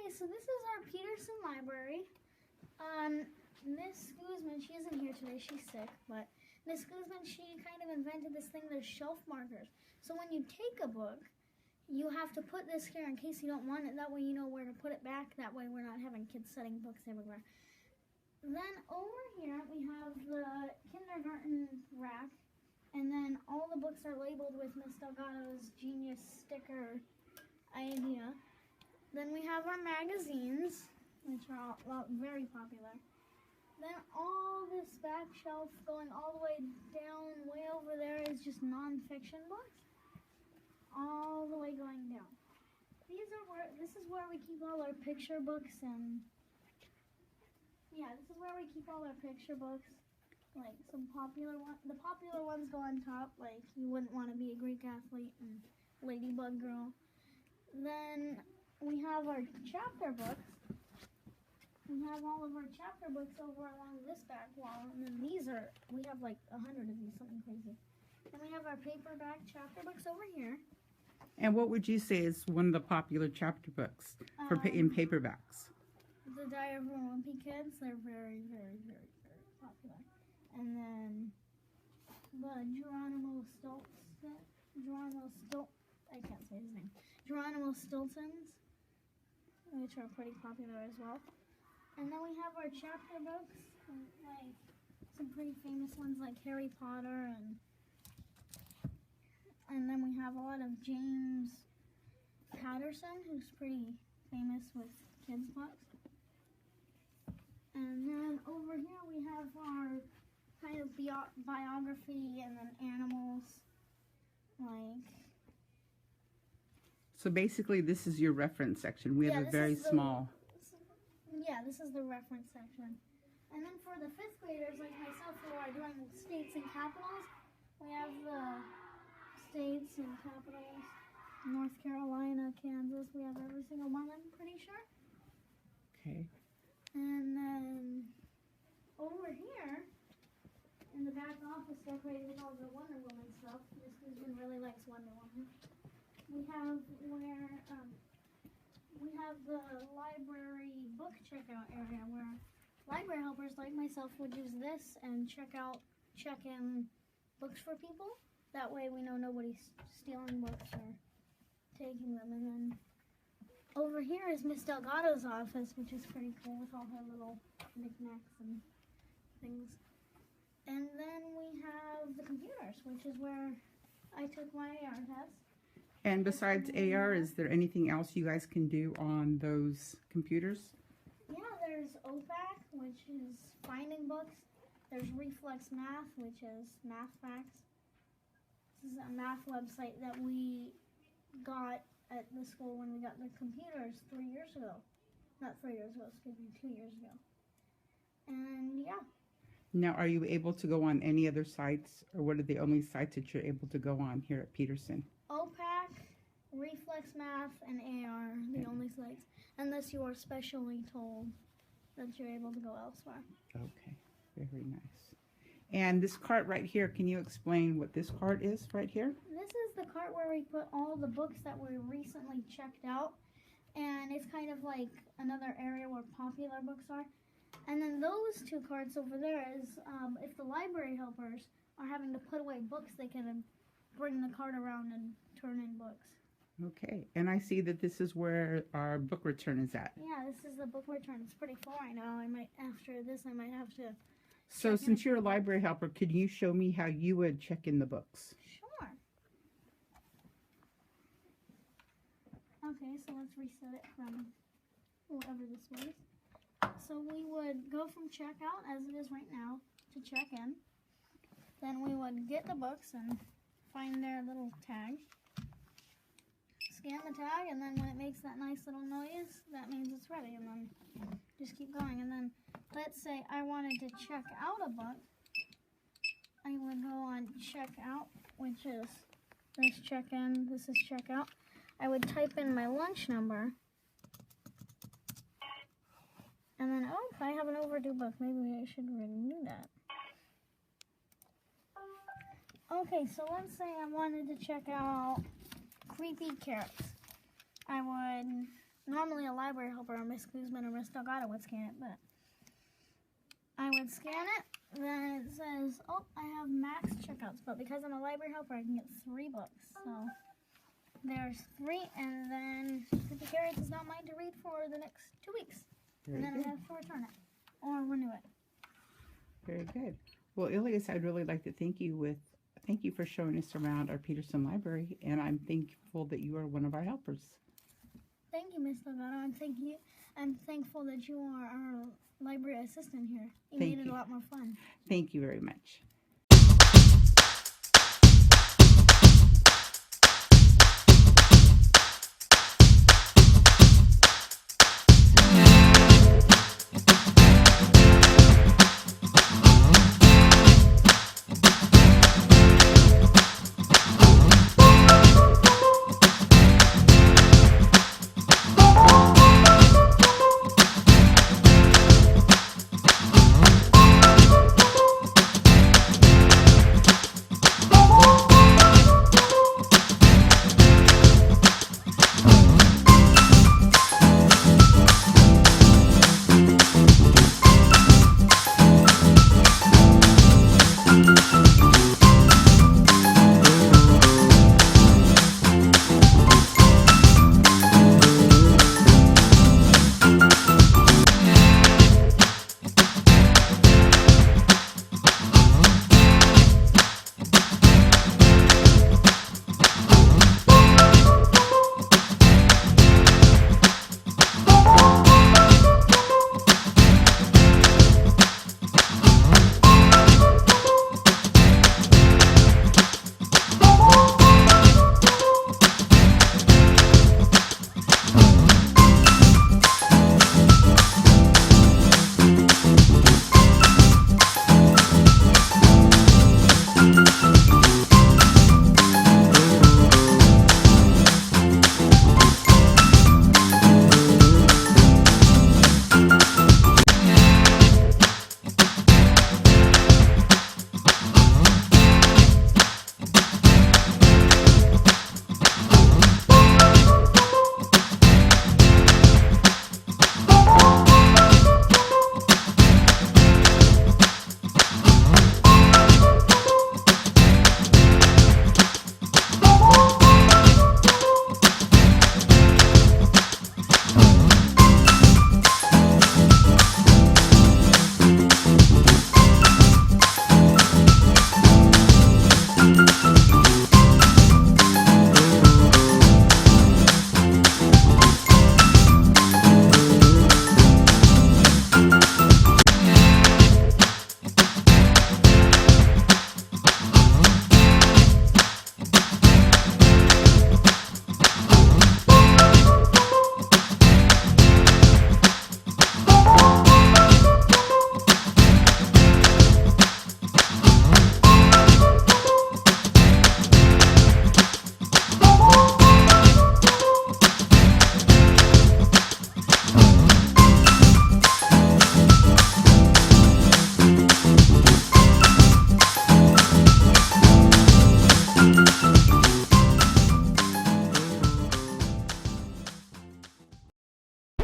Okay, so this is our Peterson Library. Miss Guzman, she isn't here today, she's sick, but Miss Guzman, she kind of invented this thing, there's shelf markers. So when you take a book, you have to put this here in case you don't want it, that way you know where to put it back, that way we're not having kids setting books everywhere. Then over here, we have the kindergarten rack, and then all the books are labeled with Miss Delgado's genius sticker idea. Then we have our magazines, which are all very popular. Then all this back shelf going all the way down, way over there is just non-fiction books. All the way going down. This is where we keep all our picture books and, yeah, this is where we keep all our picture books. Like some popular ones, the popular ones go on top, like You Wouldn't Want to Be a Greek Athlete and Ladybug Girl. Then we have our chapter books. We have all of our chapter books over along this back wall, and then we have like 100 of these, something crazy. Then we have our paperback chapter books over here. And what would you say is one of the popular chapter books in paperbacks? The Diary of a Wimpy Kids, they're very, very, very, very popular. And then the Geronimo Stiltons, which are pretty popular as well. And then we have our chapter books, like some pretty famous ones like Harry Potter, and then we have a lot of James Patterson, who's pretty famous with kids' books. And then over here we have our kind of biography and then animals, like. So basically this is your reference section. We have a very small. Yeah, this is the reference section. And then for the 5th graders like myself who are doing states and capitals, we have the states and capitals, North Carolina, Kansas, we have every single one, I'm pretty sure. Okay. And then over here, in the back office decorated with all the Wonder Woman stuff, Miss Guzman really likes Wonder Woman. We have the library book checkout area where library helpers like myself would use this and check in books for people. That way we know nobody's stealing books or taking them. And then over here is Miss Delgado's office, which is pretty cool with all her little knickknacks and things. And then we have the computers, which is where I took my AR test. And besides AR, is there anything else you guys can do on those computers? Yeah, there's OPAC, which is finding books. There's Reflex Math, which is math facts. This is a math website that we got at the school when we got the computers 3 years ago. Not 3 years ago, excuse me, 2 years ago. And yeah. Now, are you able to go on any other sites, or what are the only sites that you're able to go on here at Peterson? OPAC, Reflex Math, and AR, the only sites, unless you are specially told that you're able to go elsewhere. Okay, very nice. And this cart right here, can you explain what this cart is right here? This is the cart where we put all the books that were recently checked out, and it's kind of like another area where popular books are. And then those 2 carts over there is if the library helpers are having to put away books, they can bring the cart around and turn in books. Okay, and I see that this is where our book return is at. Yeah, this is the book return. It's pretty full right now. After this, I might have to. So since you're a library helper, could you show me how you would check in the books? Sure. Okay, so let's reset it from whatever this was. So we would go from checkout, as it is right now, to check in. Then we would get the books and find their little tag. Scan the tag, and then when it makes that nice little noise, that means it's ready. And then just keep going. And then let's say I wanted to check out a book. I would go on checkout, which is this check in, this is checkout. I would type in my lunch number. And then, oh, I have an overdue book. Maybe I should renew that. Okay, so let's say I wanted to check out Creepy Carrots. I would Normally a library helper or Miss Guzman or Miss Delgado would scan it, but I would scan it, then it says, oh, I have max checkouts, but because I'm a library helper, I can get 3 books. So there's 3, and then 50 Carrots is not mine to read for the next 2 weeks. Very And then good. I have to return it or renew it. Very good. Well, Ilias, I'd really like to thank you for showing us around our Peterson Library, and I'm thankful that you are one of our helpers. Thank you, Miss Delgado, and I'm thankful that you are our library assistant here. You Thank made it you. a lot more fun. Thank you very much.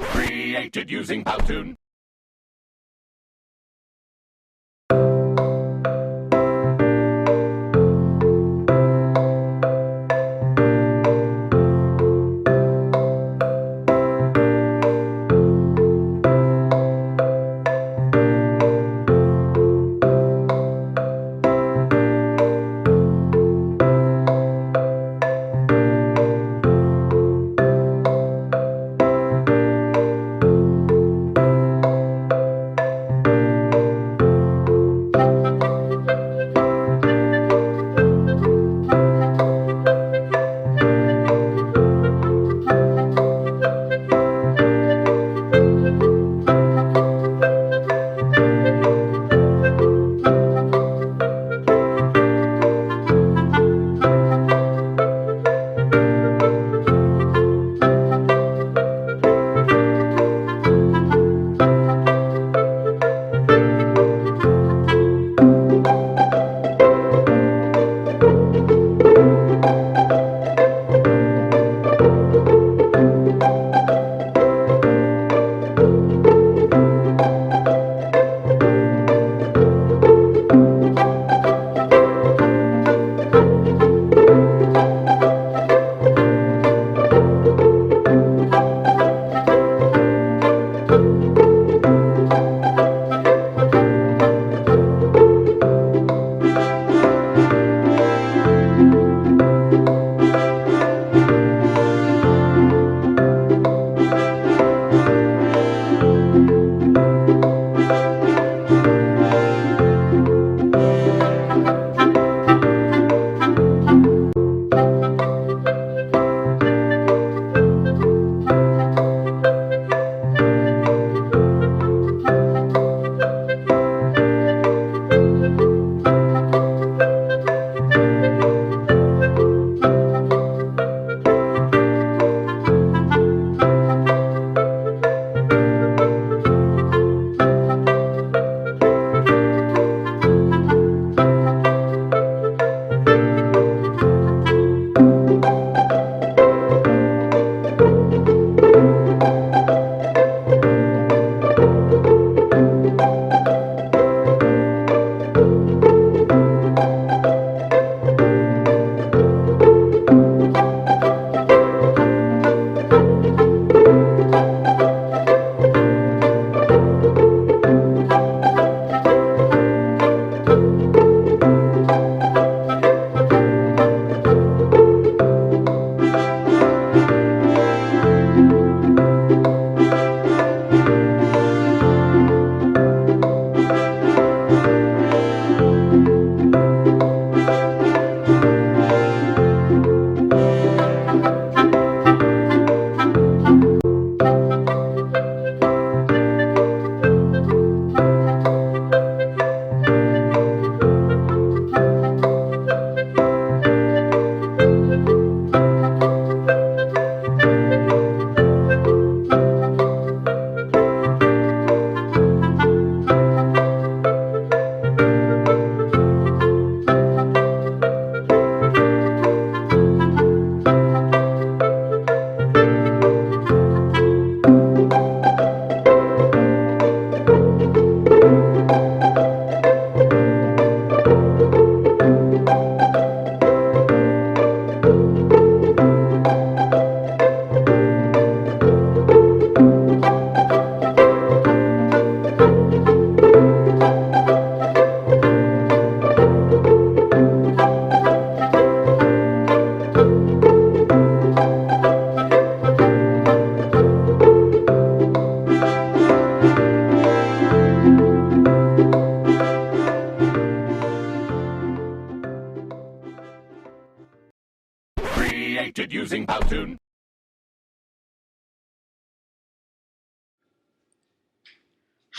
Created using Powtoon.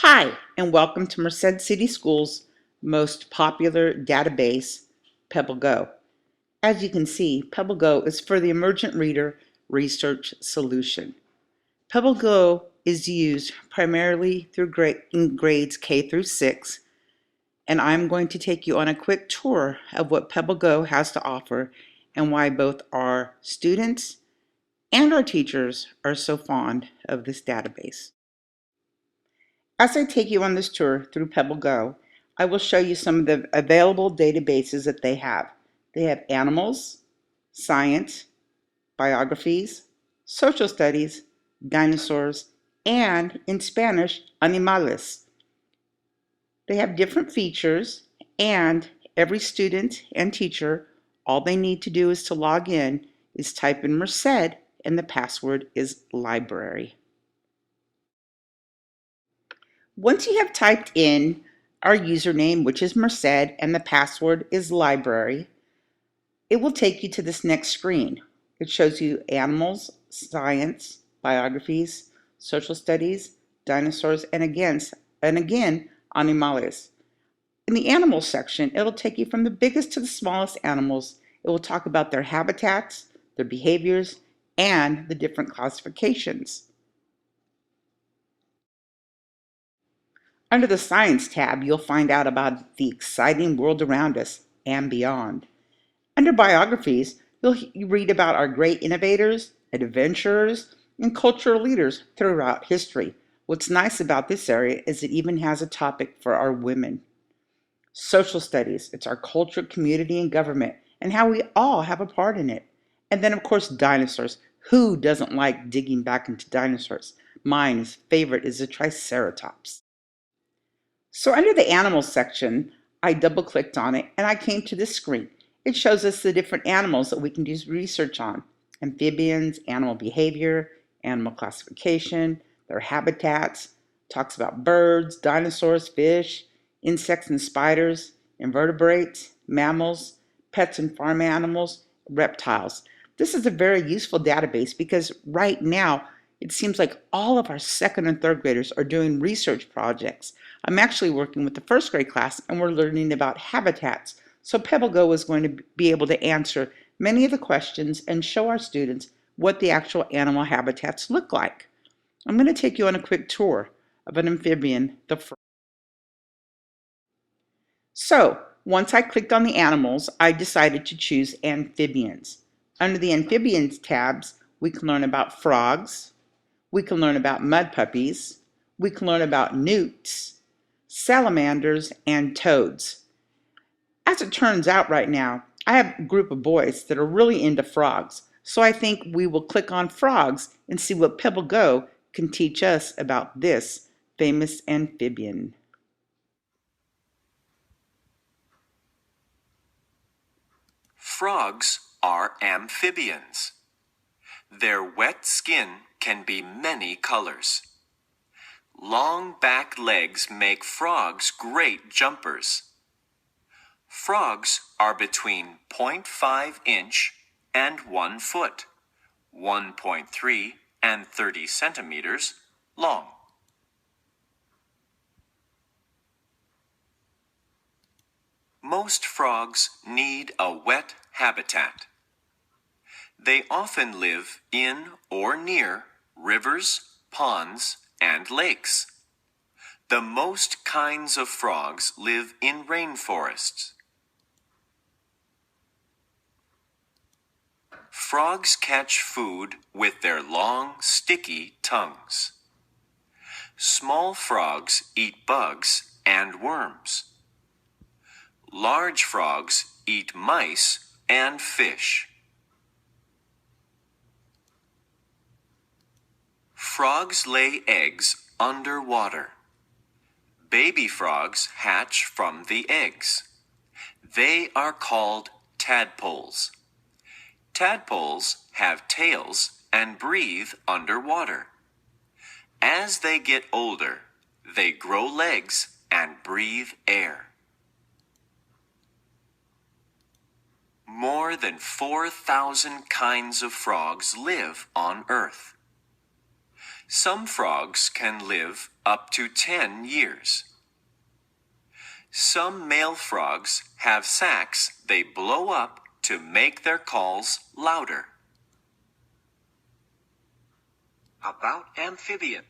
Hi, and welcome to Merced City Schools' most popular database, PebbleGo. As you can see, PebbleGo is for the Emergent Reader Research Solution. PebbleGo is used primarily in grades K through 6, and I'm going to take you on a quick tour of what PebbleGo has to offer and why both our students and our teachers are so fond of this database. As I take you on this tour through PebbleGo, I will show you some of the available databases that they have. They have animals, science, biographies, social studies, dinosaurs, and in Spanish, animales. They have different features, and every student and teacher, all they need to do is to log in, is type in Merced, and the password is library. Once you have typed in our username, which is Merced, and the password is library, it will take you to this next screen. It shows you animals, science, biographies, social studies, dinosaurs, and again, animales. In the animals section, it'll take you from the biggest to the smallest animals. It will talk about their habitats, their behaviors, and the different classifications. Under the Science tab, you'll find out about the exciting world around us and beyond. Under Biographies, you'll read about our great innovators, adventurers, and cultural leaders throughout history. What's nice about this area is it even has a topic for our women. Social Studies, it's our culture, community, and government, and how we all have a part in it. And then, of course, dinosaurs. Who doesn't like digging back into dinosaurs? Mine's favorite is the Triceratops. So under the animals section, I double clicked on it and I came to this screen. It shows us the different animals that we can do research on. Amphibians, animal behavior, animal classification, their habitats, talks about birds, dinosaurs, fish, insects and spiders, invertebrates, mammals, pets and farm animals, reptiles. This is a very useful database because right now it seems like all of our second and third graders are doing research projects. I'm actually working with the first grade class and we're learning about habitats. So PebbleGo is going to be able to answer many of the questions and show our students what the actual animal habitats look like. I'm going to take you on a quick tour of an amphibian, the frog. So once I clicked on the animals, I decided to choose amphibians. Under the amphibians tabs, we can learn about frogs, we can learn about mud puppies, we can learn about newts, salamanders, and toads. As it turns out right now, I have a group of boys that are really into frogs, so I think we will click on frogs and see what PebbleGo can teach us about this famous amphibian. Frogs are amphibians. Their wet skin can be many colors. Long back legs make frogs great jumpers. Frogs are between 0.5 inch and 1 foot, 1.3 and 30 centimeters long. Most frogs need a wet habitat. They often live in or near rivers, ponds, and lakes. The most kinds of frogs live in rainforests. Frogs catch food with their long, sticky tongues. Small frogs eat bugs and worms. Large frogs eat mice and fish. Frogs lay eggs underwater. Baby frogs hatch from the eggs. They are called tadpoles. Tadpoles have tails and breathe underwater. As they get older, they grow legs and breathe air. More than 4,000 kinds of frogs live on Earth. Some frogs can live up to 10 years. Some male frogs have sacs they blow up to make their calls louder. About amphibian.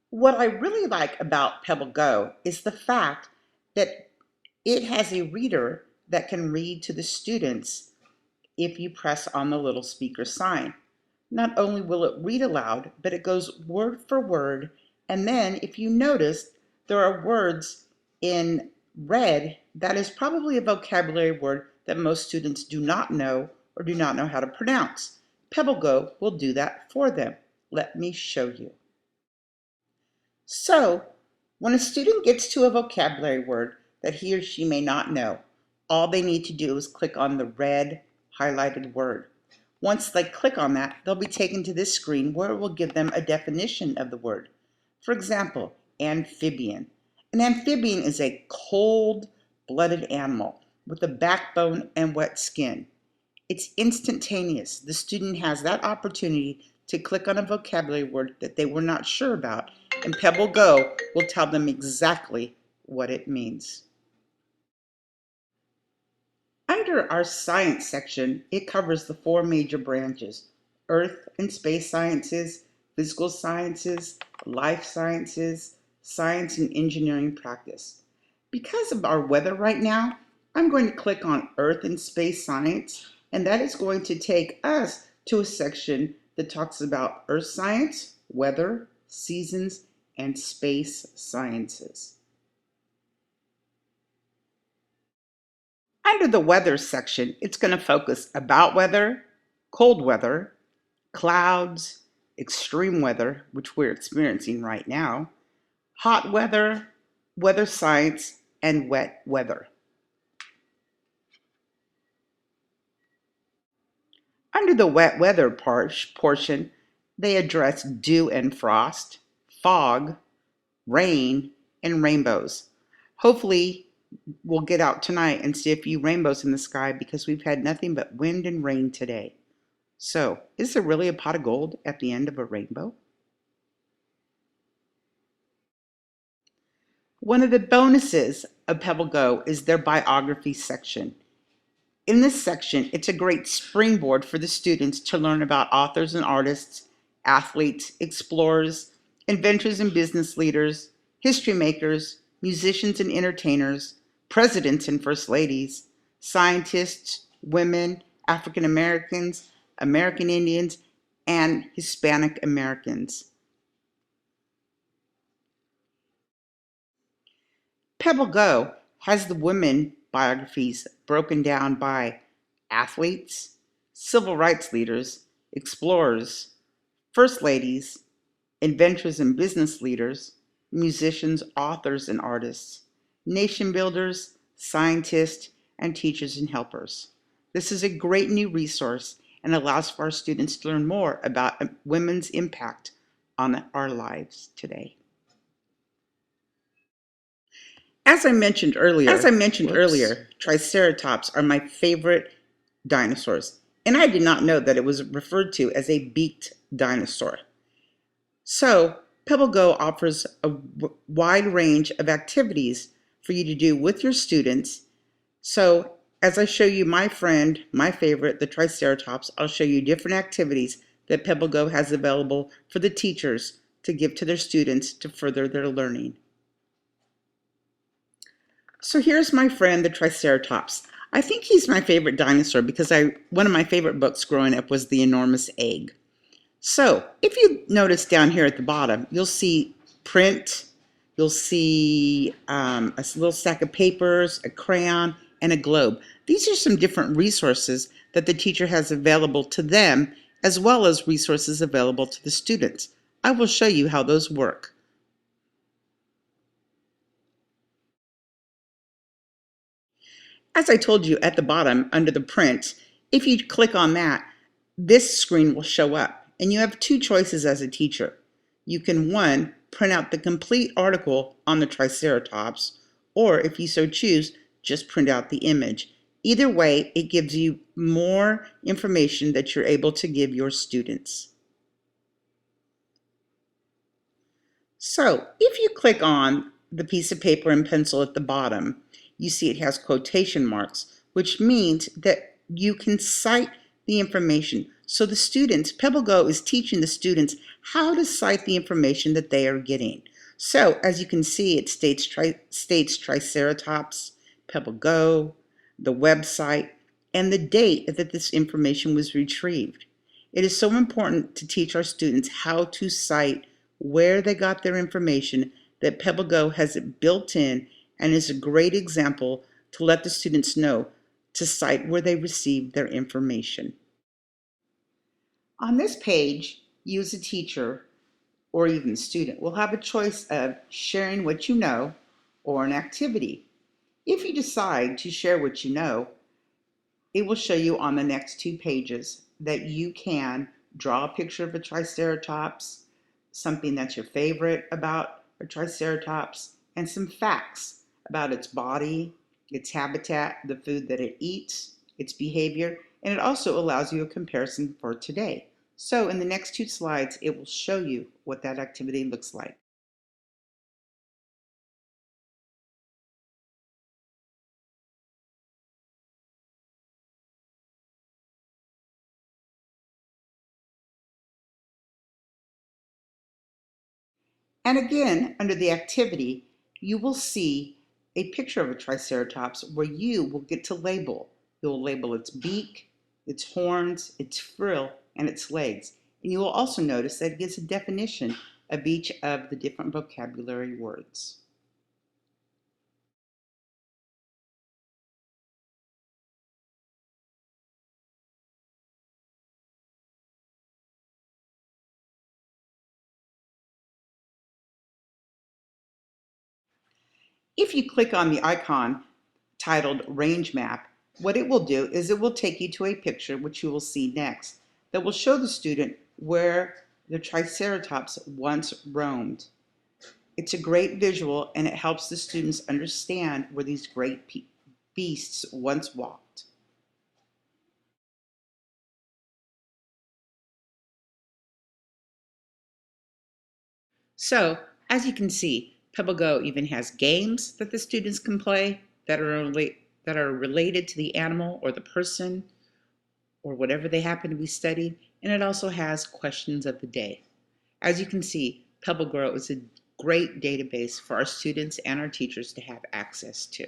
What I really like about Pebble Go is the fact that it has a reader that can read to the students if you press on the little speaker sign. Not only will it read aloud, but it goes word for word. And then if you notice, there are words in red that is probably a vocabulary word that most students do not know or do not know how to pronounce. Pebble Go will do that for them. Let me show you. So, when a student gets to a vocabulary word that he or she may not know, all they need to do is click on the red highlighted word. Once they click on that, they'll be taken to this screen where it will give them a definition of the word. For example, amphibian. An amphibian is a cold-blooded animal with a backbone and wet skin. It's instantaneous. The student has that opportunity to click on a vocabulary word that they were not sure about, and Pebble Go will tell them exactly what it means. Under our science section, it covers the 4 major branches: earth and space sciences, physical sciences, life sciences, science and engineering practice. Because of our weather right now, I'm going to click on earth and space science, and that is going to take us to a section that talks about earth science, weather, seasons, and space sciences. Under the weather section, it's going to focus about weather, cold weather, clouds, extreme weather, which we're experiencing right now, hot weather, weather science, and wet weather. Under the wet weather portion, they address dew and frost, fog, rain, and rainbows. Hopefully, we'll get out tonight and see a few rainbows in the sky because we've had nothing but wind and rain today. So, is there really a pot of gold at the end of a rainbow? One of the bonuses of Pebble Go is their biography section. In this section, it's a great springboard for the students to learn about authors and artists, athletes, explorers, inventors and business leaders, history makers, musicians and entertainers, presidents and first ladies, scientists, women, African Americans, American Indians, and Hispanic Americans. Pebble Go has the women biographies broken down by athletes, civil rights leaders, explorers, first ladies, inventors and business leaders, musicians, authors and artists, nation builders, scientists, and teachers and helpers. This is a great new resource and allows for our students to learn more about women's impact on our lives today. As I mentioned earlier, Triceratops are my favorite dinosaurs, and I did not know that it was referred to as a beaked dinosaur. So, Pebble Go offers a wide range of activities for you to do with your students. So, as I show you my favorite, the Triceratops, I'll show you different activities that Pebble Go has available for the teachers to give to their students to further their learning. So here's my friend, the Triceratops. I think he's my favorite dinosaur because one of my favorite books growing up was The Enormous Egg. So if you notice down here at the bottom, you'll see print, you'll see a little stack of papers, a crayon, and a globe. These are some different resources that the teacher has available to them, as well as resources available to the students. I will show you how those work. As I told you at the bottom under the print, if you click on that, this screen will show up, and you have 2 choices as a teacher. You can, 1, print out the complete article on the Triceratops, or if you so choose, just print out the image. Either way, it gives you more information that you're able to give your students. So if you click on the piece of paper and pencil at the bottom, you see it has quotation marks, which means that you can cite the information. So the students, PebbleGo is teaching the students how to cite the information that they are getting. So as you can see, it states Triceratops, PebbleGo, the website, and the date that this information was retrieved. It is so important to teach our students how to cite where they got their information that PebbleGo has it built in and is a great example to let the students know to cite where they received their information. On this page, you as a teacher or even student will have a choice of sharing what you know or an activity. If you decide to share what you know, it will show you on the next 2 pages that you can draw a picture of a Triceratops, something that's your favorite about a Triceratops, and some facts about its body, its habitat, the food that it eats, its behavior, and it also allows you a comparison for today. So in the next 2 slides, it will show you what that activity looks like. And again, under the activity, you will see a picture of a Triceratops where you will get to label. You'll label its beak, its horns, its frill, and its legs. And you will also notice that it gives a definition of each of the different vocabulary words. If you click on the icon titled Range Map, what it will do is it will take you to a picture, which you will see next, that will show the student where the Triceratops once roamed. It's a great visual and it helps the students understand where these great beasts once walked. So, as you can see, PebbleGo even has games that the students can play that are related to the animal or the person or whatever they happen to be studying, and it also has questions of the day. As you can see, PebbleGo is a great database for our students and our teachers to have access to.